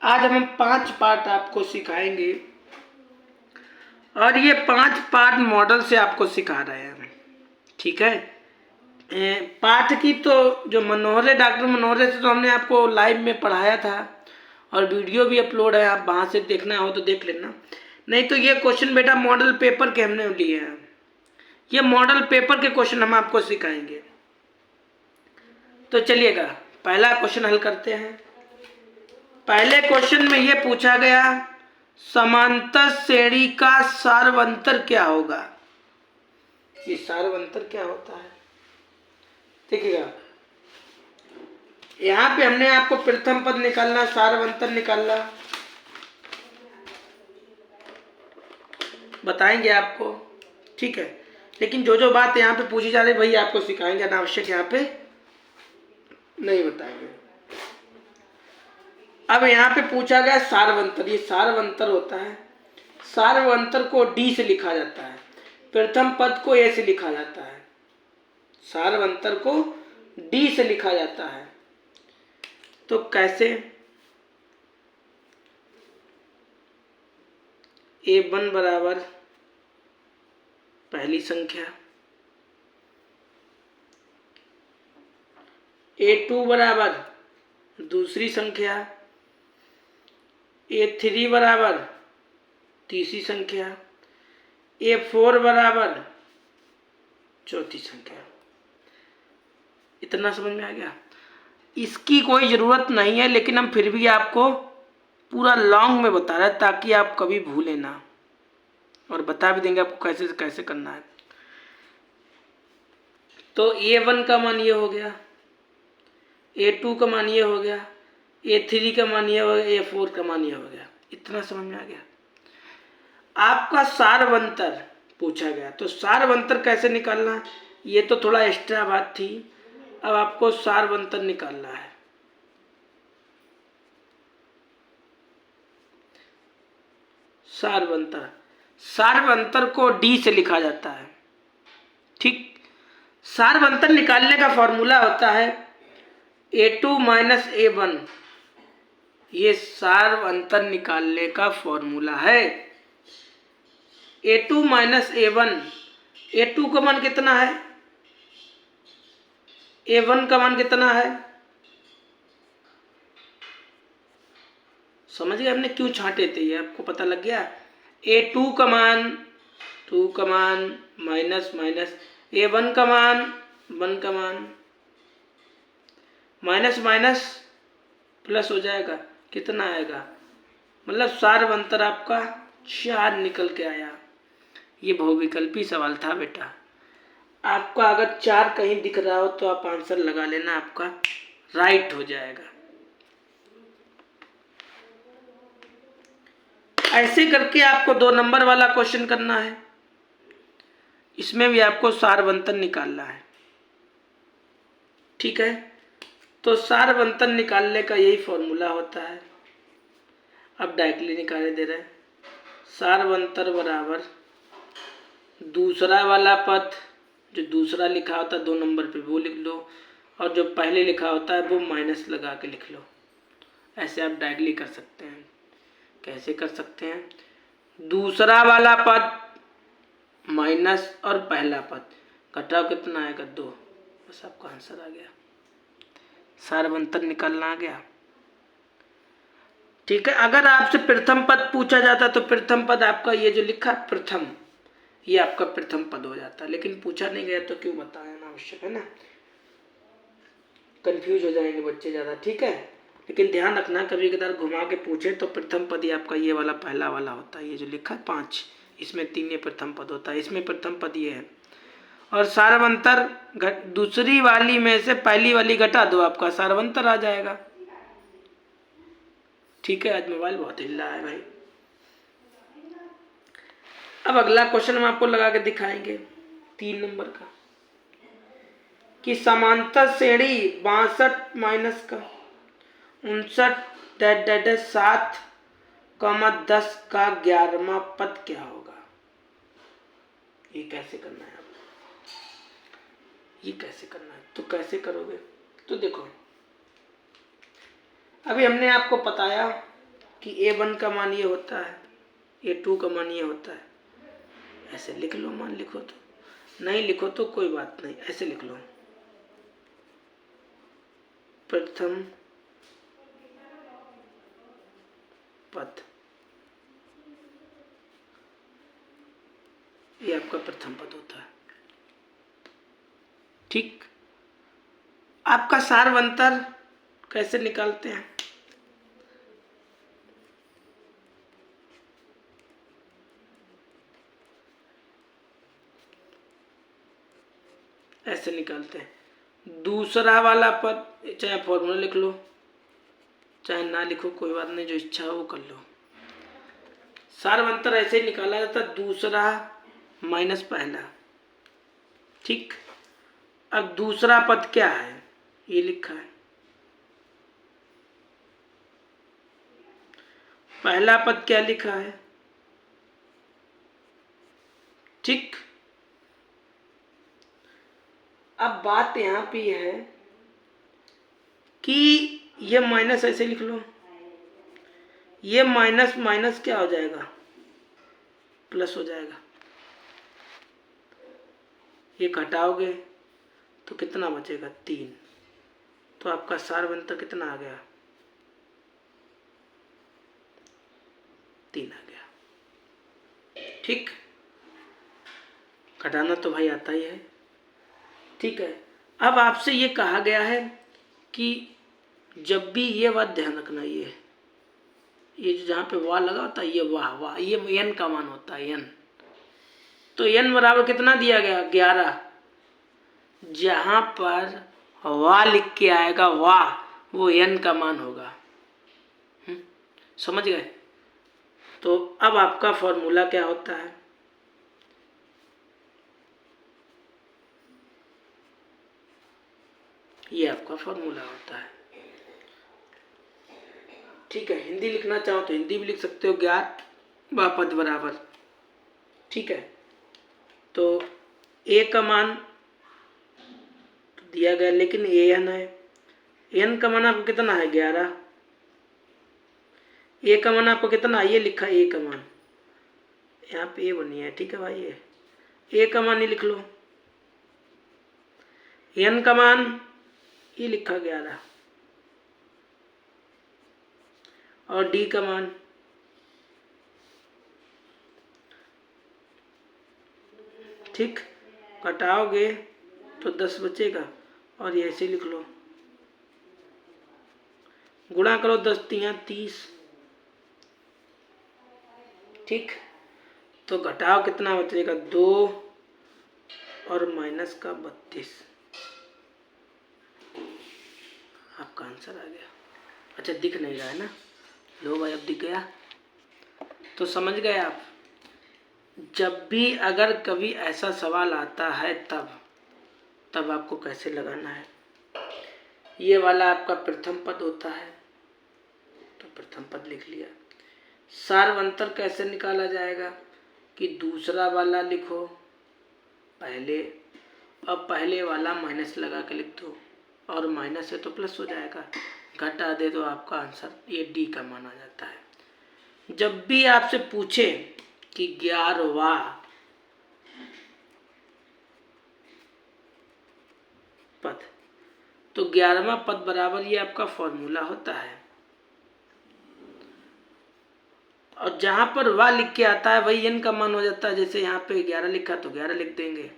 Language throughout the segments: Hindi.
आज हम 5 पार्ट आपको सिखाएंगे और ये 5 पार्ट मॉडल से आपको सिखा रहे हैं। ठीक है, पाठ की तो जो मनोहरे, डॉक्टर मनोहरे से तो हमने आपको लाइव में पढ़ाया था और वीडियो भी अपलोड है, आप वहाँ से देखना हो तो देख लेना। नहीं तो ये क्वेश्चन बेटा मॉडल पेपर के हमने लिए हैं, ये मॉडल पेपर के क्वेश्चन हम आपको सिखाएंगे। तो चलिएगा पहला क्वेश्चन हल करते हैं। पहले क्वेश्चन में ये पूछा गया समांतर श्रेणी का सार्वंतर क्या होगा। ये सार्वंतर क्या होता है देखिएगा, यहाँ पे हमने आपको प्रथम पद निकालना, सार्वंतर निकालना बताएंगे आपको। ठीक है, लेकिन जो जो बात यहाँ पे पूछी जा रही है वही आपको सिखाएंगे, अनावश्यक यहाँ पे नहीं बताएंगे। अब यहाँ पे पूछा गया सार्वंतर, ये सार्वंतर होता है। सार्वंतर को डी से लिखा जाता है, प्रथम पद को ए से लिखा जाता है। सार्वंतर को डी से लिखा जाता है। तो कैसे? A1 बराबर पहली संख्या, A2 बराबर दूसरी संख्या, A3 बराबर तीसरी संख्या, A4 बराबर चौथी संख्या। इतना समझ में आ गया? इसकी कोई ज़रूरत नहीं है, लेकिन हम फिर भी आपको पूरा लॉन्ग में बता रहे हैं ताकि आप कभी भूलें ना, और बता भी देंगे आपको कैसे कैसे करना है। तो A1 का मान ये हो गया, A2 का मान ये हो गया, A3 का मान ये हो गया, A4 का मान ये हो गया। इतना समझ में आ गया? आपका सार्वंतर पूछा गया, तो सार्वंतर कैसे निकालना, ये तो थोड़ा एक्स्ट्रा बात थी। अब आपको सार्वंतर निकालना है। सार्वंतर, सार्वंतर को डी से लिखा जाता है। ठीक, सार्वंतर निकालने का फॉर्मूला होता है A2 माइनस A1, ये सार्वंतर निकालने का फॉर्मूला है। A2 माइनस A1, A2 का मान कितना है, A1 का मान कितना है, समझ गए हमने क्यों छांटे थे, ये आपको पता लग गया। A2 का मान 2 का मान माइनस माइनस, A1 का मान 1 का मान, माइनस माइनस प्लस हो जाएगा, कितना आएगा, मतलब सार्वंतर आपका 4 निकल के आया। ये बहुविकल्पी सवाल था बेटा, आपका अगर 4 कहीं दिख रहा हो तो आप आंसर लगा लेना, आपका राइट हो जाएगा। ऐसे करके आपको 2 नंबर वाला क्वेश्चन करना है, इसमें भी आपको सार्वंतर निकालना है। ठीक है, तो सार्वंतर निकालने का यही फॉर्मूला होता है। अब डायरेक्टली निकाले दे रहे हैं, सार्वंतर बराबर दूसरा वाला पद, जो दूसरा लिखा होता है 2 नंबर पे वो लिख लो, और जो पहले लिखा होता है वो माइनस लगा के लिख लो। ऐसे आप डायरेक्टली कर सकते हैं। कैसे कर सकते हैं? दूसरा वाला पद माइनस और पहला पद, घटाओ कितना आएगा 2, बस आपका आंसर आ गया, सार्वंतर निकालना आ गया। ठीक है, अगर आपसे प्रथम पद पूछा जाता तो प्रथम पद आपका ये जो लिखा प्रथम, ये आपका प्रथम पद हो जाता, लेकिन पूछा नहीं गया तो क्यों बताया, अनावश्यक है ना, कंफ्यूज हो जाएंगे बच्चे ज़्यादा। ठीक है, लेकिन ध्यान रखना कभी कदार घुमा के पूछे तो प्रथम पद ही आपका ये वाला पहला वाला होता है, ये जो लिखा है 5, इसमें 3 ये प्रथम पद होता है, इसमें प्रथम पद ये है। और सार्वंतर दूसरी वाली में से पहली वाली घटा दो, आपका सार्वंतर आ जाएगा। ठीक है, आज मोबाइल बहुत हिल रहा है भाई। अब अगला क्वेश्चन हम आपको लगा के दिखाएंगे 3 नंबर का, कि समांतर श्रेणी 62 माइनस का 59 7 10 का 11वां पद क्या होगा। ये कैसे करना है आपको, ये कैसे करना है, तो कैसे करोगे, तो देखो अभी हमने आपको बताया कि A1 का मान ये होता है, A2 का मान ये होता है, ऐसे लिख लो। मान लिखो तो, नहीं लिखो तो कोई बात नहीं, ऐसे लिख लो। प्रथम पद, ये आपका प्रथम पद होता है। ठीक, आपका सार्वंतर कैसे निकालते हैं? ऐसे निकालते हैं। दूसरा वाला पद, चाहे फॉर्मूला लिख लो चाहे ना लिखो, कोई बात नहीं, जो इच्छा हो वो कर लो। सार्वंतर ऐसे ही निकाला जाता है, दूसरा माइनस पहला। ठीक, अब दूसरा पद क्या है, ये लिखा है। पहला पद क्या लिखा है? ठीक, अब बात यहां पे है कि ये माइनस ऐसे लिख लो, ये माइनस माइनस क्या हो जाएगा, प्लस हो जाएगा। ये घटाओगे तो कितना बचेगा, 3। तो आपका सार्वंतर कितना आ गया, 3 आ गया। ठीक, घटाना तो भाई आता ही है। ठीक है, अब आपसे ये कहा गया है कि जब भी ये बात ध्यान रखना, ये जो जहाँ पे वाह लगा होता है, ये वाह ये n का मान होता है, n। तो n बराबर कितना दिया गया, 11। जहाँ पर वाह लिख के आएगा, वाह, वो n का मान होगा। समझ गए? तो अब आपका फॉर्मूला क्या होता है, ये आपका फॉर्मूला होता है। ठीक है, हिंदी लिखना चाहो तो हिंदी भी लिख सकते हो, ज्ञात व पद बराबर। ठीक है, तो ए का मान दिया गया, लेकिन ए एन है, एन का मान आपको कितना है, 11। ए का मान आपको कितना, ये लिखा है ए का मान, यहाँ पे ए बनी है। ठीक है भाई, ए का मान ये लिख लो, एन का मान ये लिखा 11, और डी का मान ठीक, घटाओगे तो 10 बचेगा, और ये ऐसे लिख लो, गुणा करो 10 तिया 30। ठीक, तो घटाओ कितना बचेगा, 2 और माइनस का 32। आपका आंसर आ गया। अच्छा, दिख नहीं रहा है ना, लो भाई अब दिख गया। तो समझ गए आप, जब भी अगर कभी ऐसा सवाल आता है तब आपको कैसे लगाना है। ये वाला आपका प्रथम पद होता है, तो प्रथम पद लिख लिया। सार्वंतर कैसे निकाला जाएगा, कि दूसरा वाला लिखो पहले, अब पहले वाला माइनस लगा के लिख दो, और माइनस है तो प्लस हो जाएगा, घटा दे तो आपका आंसर ये डी का माना जाता है। जब भी आपसे पूछे कि 11वां पद, तो 11वां पद बराबर ये आपका फॉर्मूला होता है, और जहां पर वाह लिख के आता है वही n का मान हो जाता है। जैसे यहाँ पे 11 लिखा तो 11 लिख देंगे,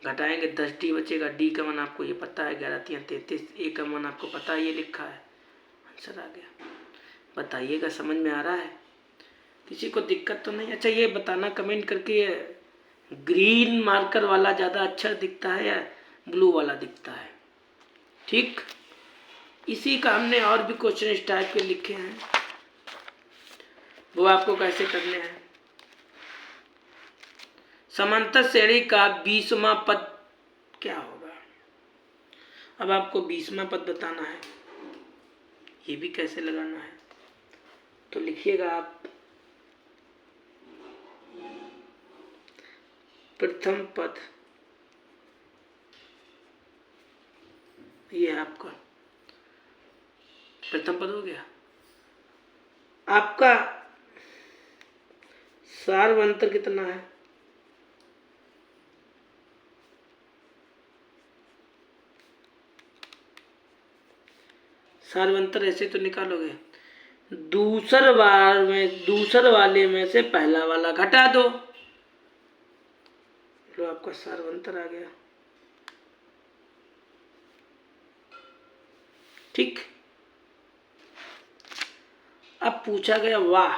घटाएंगे 10 डी बचेगा, डी का मान आपको ये पता है, 11 तिया 33, ए का मान आपको पता है, ये लिखा है, आंसर आ गया। बताइएगा समझ में आ रहा है, किसी को दिक्कत तो नहीं? अच्छा, ये बताना कमेंट करके, ये ग्रीन मार्कर वाला ज़्यादा अच्छा दिखता है या ब्लू वाला दिखता है? ठीक, इसी का हमने और भी क्वेश्चन इस टाइप के लिखे हैं, वो आपको कैसे करने हैं। समांतर श्रेणी का 20वां पद क्या होगा? अब आपको 20वां पद बताना है, ये भी कैसे लगाना है, तो लिखिएगा आप, प्रथम पद, ये आपका प्रथम पद हो गया। आपका सार्वंतर कितना है? सार्वंतर ऐसे तो निकालोगे, दूसर वाले में से पहला वाला घटा दो, लो आपका सार्वंतर आ गया। ठीक। अब पूछा गया वाह,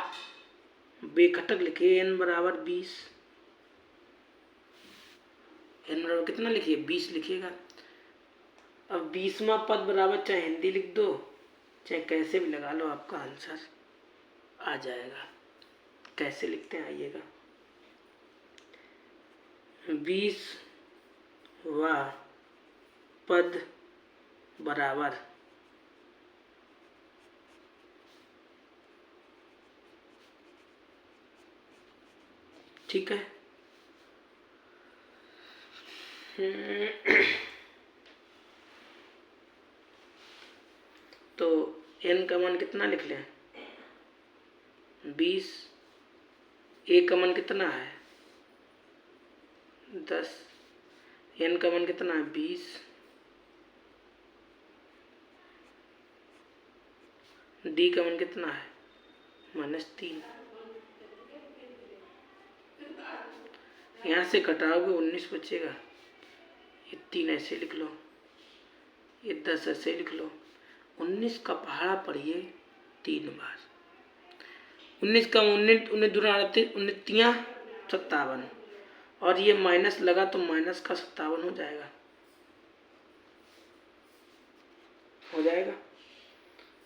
बेखटक लिखिए n बराबर 20। n बराबर कितना लिखिए? 20 लिखिएगा। अब 20वां पद बराबर चाहे हिंदी लिख दो चाहे कैसे भी लगा लो, आपका आंसर आ जाएगा। कैसे लिखते हैं आइएगा। 20वां पद बराबर ठीक है। तो n का मान कितना लिख लें? 20। a का मान कितना है? 10। n का मान कितना है? 20। d का मान कितना है? -3। यहाँ से घटाओगे 19 बचेगा। ये 3 ऐसे लिख लो, ये 10 ऐसे लिख लो। 19 का पहाड़ा पढ़िए 3 बार। 19 का 19 दूना 19 तिया 57, और ये माइनस लगा तो माइनस का 57 हो जाएगा। हो जाएगा।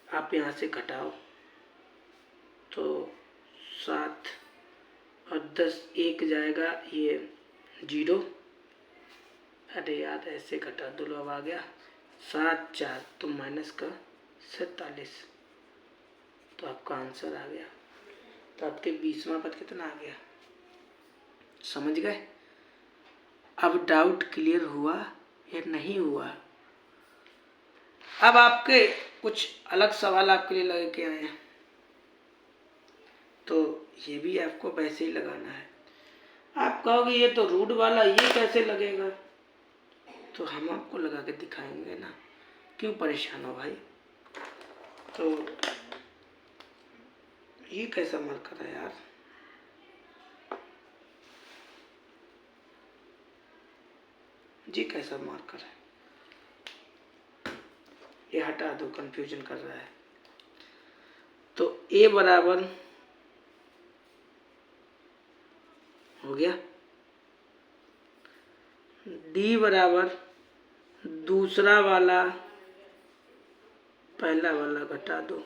आप यहाँ से घटाओ तो 7 और 10 1 जाएगा, ये 0। अरे यार ऐसे घटा दो, लो अब आ गया 7 4 तो माइनस का 47, तो आपका आंसर आ गया। तो आपके 20वां पद कितना आ गया? समझ गए? अब डाउट क्लियर हुआ या नहीं हुआ? अब आपके कुछ अलग सवाल आपके लिए लगे के आए हैं, तो ये भी आपको वैसे ही लगाना है। आप कहोगे ये तो रूट वाला, ये कैसे लगेगा? तो हम आपको लगा के दिखाएंगे ना, क्यों परेशान हो भाई। तो ये कैसा मार्कर है यार? जी कैसा मार्कर है? ये हटा दो, कंफ्यूजन कर रहा है। तो a बराबर हो गया, d बराबर दूसरा वाला पहला वाला घटा दो।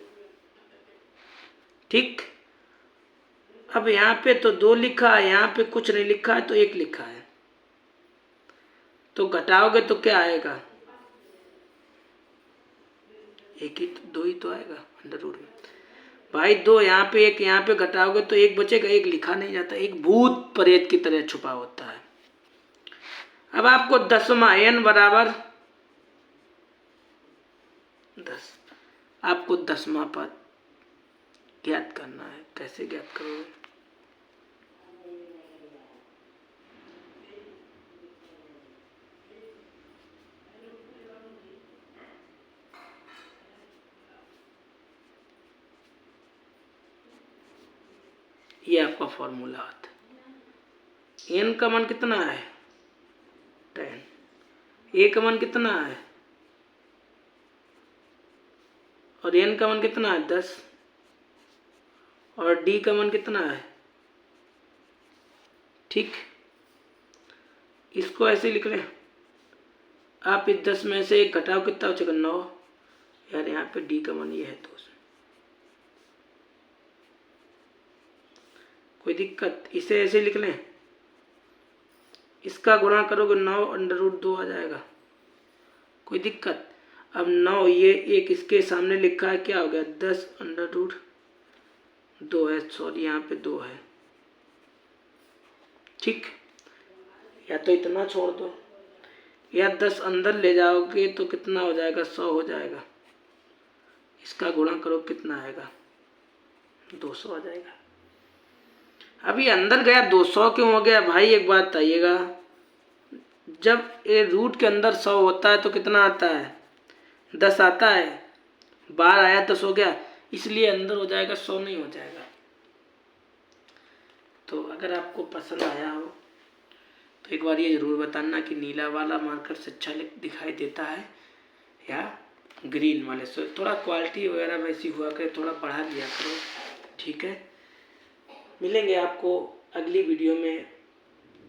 ठीक। अब यहाँ पे तो 2 लिखा है, यहाँ पे कुछ नहीं लिखा है तो 1 लिखा है, तो घटाओगे तो क्या आएगा? 1 ही, 2 ही तो आएगा अंडर रूट में। भाई 2 यहाँ पे 1 यहाँ पे घटाओगे तो 1 बचेगा। 1 लिखा नहीं जाता, एक भूत प्रेत की तरह छुपा होता है। अब आपको 10वां n बराबर 10, आपको 10वां पद ज्ञात करना है। कैसे ज्ञात करोगे? ये आपका फॉर्मूला आता है। n का मान कितना है? 10। a का मान कितना है? और n का मान कितना है? 10। और d का मान कितना है? ठीक। इसको ऐसे लिख लें। आप इस 10 में से 1 घटाओ, कितना हो जाएगा? 9। यार यहाँ पे d का मान ये है, तो कोई दिक्कत? इसे ऐसे लिख लें, इसका गुणा करोगे 9 अंडर रूट 2 आ जाएगा। कोई दिक्कत? अब 9 ये 1 इसके सामने लिखा है, क्या हो गया? 10 अंडर रूट 2 है, सॉरी यहाँ पे 2 है। ठीक। या तो इतना छोड़ दो, या 10 अंदर ले जाओगे तो कितना हो जाएगा? 100 हो जाएगा। इसका गुणा करो, कितना आएगा? 200 आ जाएगा। अभी अंदर गया 200 क्यों हो गया भाई, एक बात बताइएगा। जब ये रूट के अंदर 100 होता है तो कितना आता है, 10 आता है, बाहर आया 10 हो गया, इसलिए अंदर हो जाएगा 100 नहीं हो जाएगा। तो अगर आपको पसंद आया हो तो एक बार ये ज़रूर बताना कि नीला वाला मार्कर से अच्छा दिखाई देता है या ग्रीन वाले से। थोड़ा क्वालिटी वगैरह वैसी हुआ करे, थोड़ा बढ़ा दिया करो, ठीक है। मिलेंगे आपको अगली वीडियो में,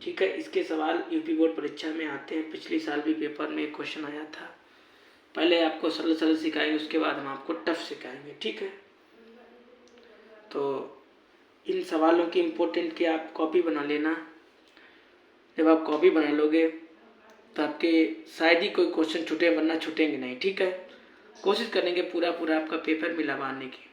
ठीक है। इसके सवाल यूपी बोर्ड परीक्षा में आते हैं, पिछले साल भी पेपर में एक क्वेश्चन आया था। पहले आपको सरल सरल सिखाएंगे, उसके बाद हम आपको टफ सिखाएंगे, ठीक है। तो इन सवालों की इम्पोर्टेंट की आप कॉपी बना लेना। जब आप कॉपी बना लोगे तो आपके शायद ही कोई क्वेश्चन छूटे, वरना छूटेंगे नहीं, ठीक है। कोशिश करेंगे पूरा आपका पेपर में लवाने की।